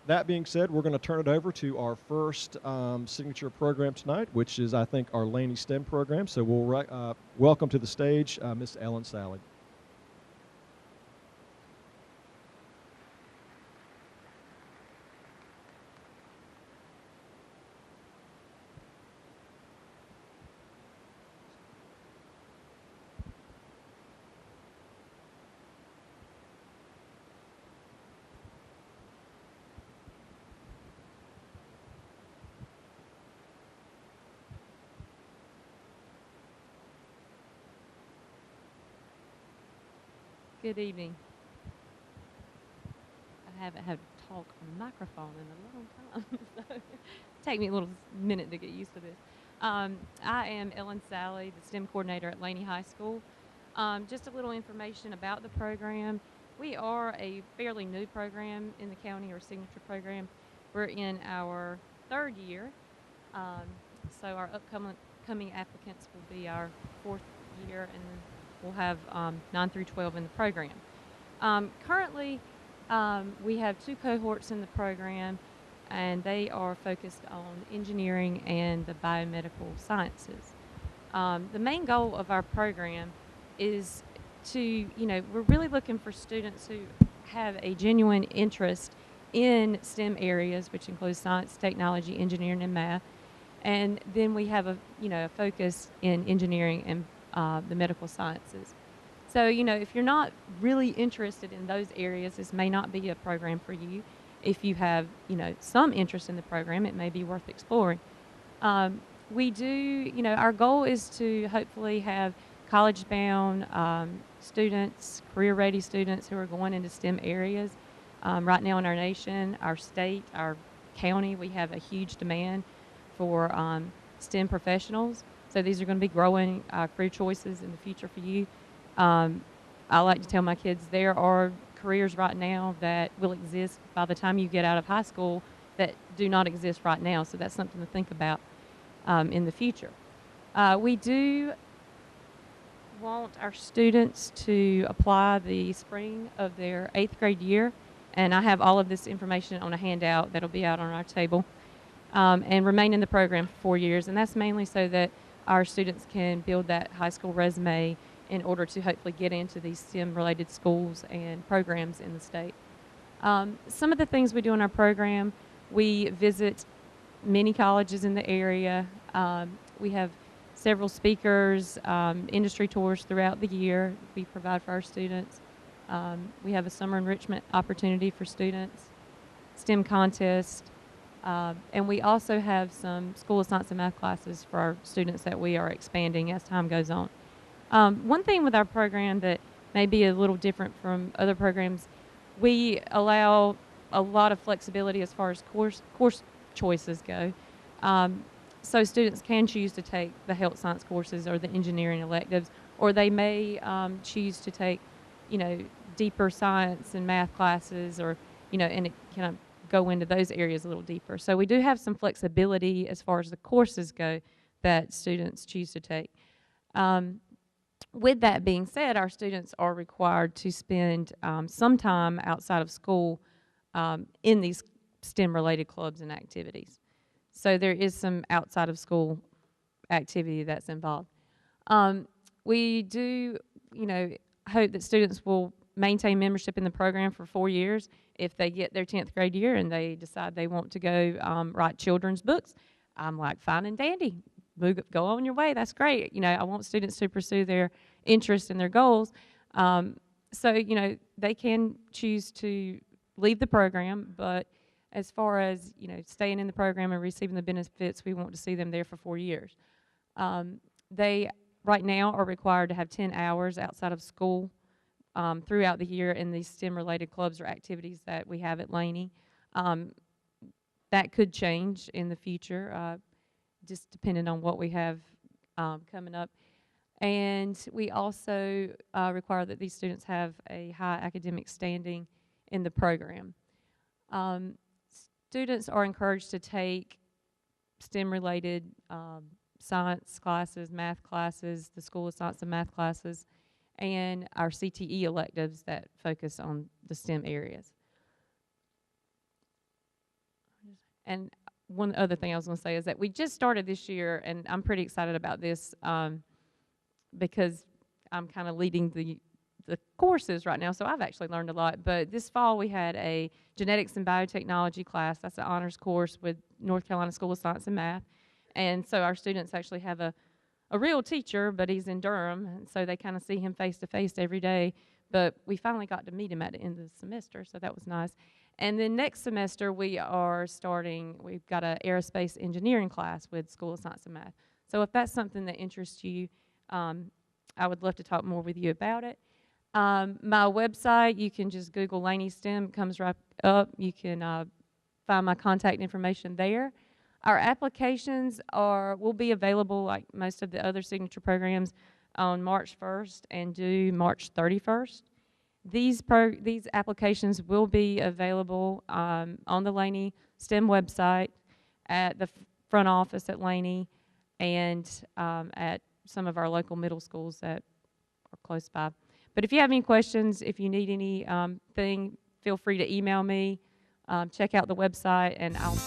That being said, we're going to turn it over to our first signature program tonight, which is, I think, our Laney S.T.E.M program. So we'll welcome to the stage Miss Ellen Sally. Good evening. I haven't had to talk on the microphone in a long time, so take me a little minute to get used to this. I am Ellen Sally, the STEM coordinator at Laney High School. Just a little information about the program. We are a fairly new program in the county, or signature program. We're in our third year, um, so our upcoming applicants will be our fourth year, and then we'll have 9 through 12 in the program. Currently, we have two cohorts in the program, and they are focused on engineering and the biomedical sciences. The main goal of our program is we're really looking for students who have a genuine interest in STEM areas, which includes science, technology, engineering, and math. And then we have a focus in engineering and the medical sciences. So, if you're not really interested in those areas, this may not be a program for you. If you have, some interest in the program, it may be worth exploring. We do, our goal is to hopefully have college-bound students, career-ready students who are going into STEM areas. Right now in our nation, our state, our county, we have a huge demand for STEM professionals. So these are going to be growing career choices in the future for you. I like to tell my kids there are careers right now that will exist by the time you get out of high school that do not exist right now. So that's something to think about in the future. We do want our students to apply the spring of their 8th grade year, and I have all of this information on a handout that'll be out on our table, and remain in the program for 4 years. And that's mainly so that our students can build that high school resume in order to hopefully get into these STEM-related schools and programs in the state. Some of the things we do in our program, we visit many colleges in the area. We have several speakers, industry tours throughout the year we provide for our students. We have a summer enrichment opportunity for students, STEM contest, and we also have some School of Science and Math classes for our students that we are expanding as time goes on. One thing with our program that may be a little different from other programs, we allow a lot of flexibility as far as course choices go. So students can choose to take the health science courses or the engineering electives, or they may choose to take, deeper science and math classes, or, and it kind of go into those areas a little deeper. So we do have some flexibility as far as the courses go that students choose to take. With that being said, our students are required to spend some time outside of school in these STEM-related clubs and activities. So there is some outside of school activity that's involved. We do, hope that students will maintain membership in the program for 4 years. If they get their 10th grade year and they decide they want to go write children's books, I'm like, fine and dandy. Go on your way. That's great. I want students to pursue their interests and their goals. So, they can choose to leave the program, but as far as, staying in the program and receiving the benefits, we want to see them there for 4 years. They, right now, are required to have 10 hours outside of school throughout the year in these STEM-related clubs or activities that we have at Laney. That could change in the future, just depending on what we have coming up. And we also require that these students have a high academic standing in the program. Students are encouraged to take STEM-related science classes, math classes, the School of Science and Math classes, and our CTE electives that focus on the STEM areas. And one other thing I was going to say is that we just started this year, and I'm pretty excited about this because I'm kind of leading the courses right now, so I've actually learned a lot. But this fall we had a genetics and biotechnology class. That's an honors course with North Carolina School of Science and Math. And so our students actually have a real teacher, but he's in Durham, and so they kind of see him face to face every day. But we finally got to meet him at the end of the semester, so that was nice. And then next semester we've got an aerospace engineering class with School of Science and Math. So if that's something that interests you, I would love to talk more with you about it. My website, you can just Google Laney S.T.E.M. It comes right up. You can find my contact information there. Our applications will be available, like most of the other signature programs, on March 1st and due March 31st. These applications will be available on the Laney S.T.E.M. website, at the front office at Laney, and at some of our local middle schools that are close by. But if you have any questions, if you need anything, feel free to email me. Check out the website, and I'll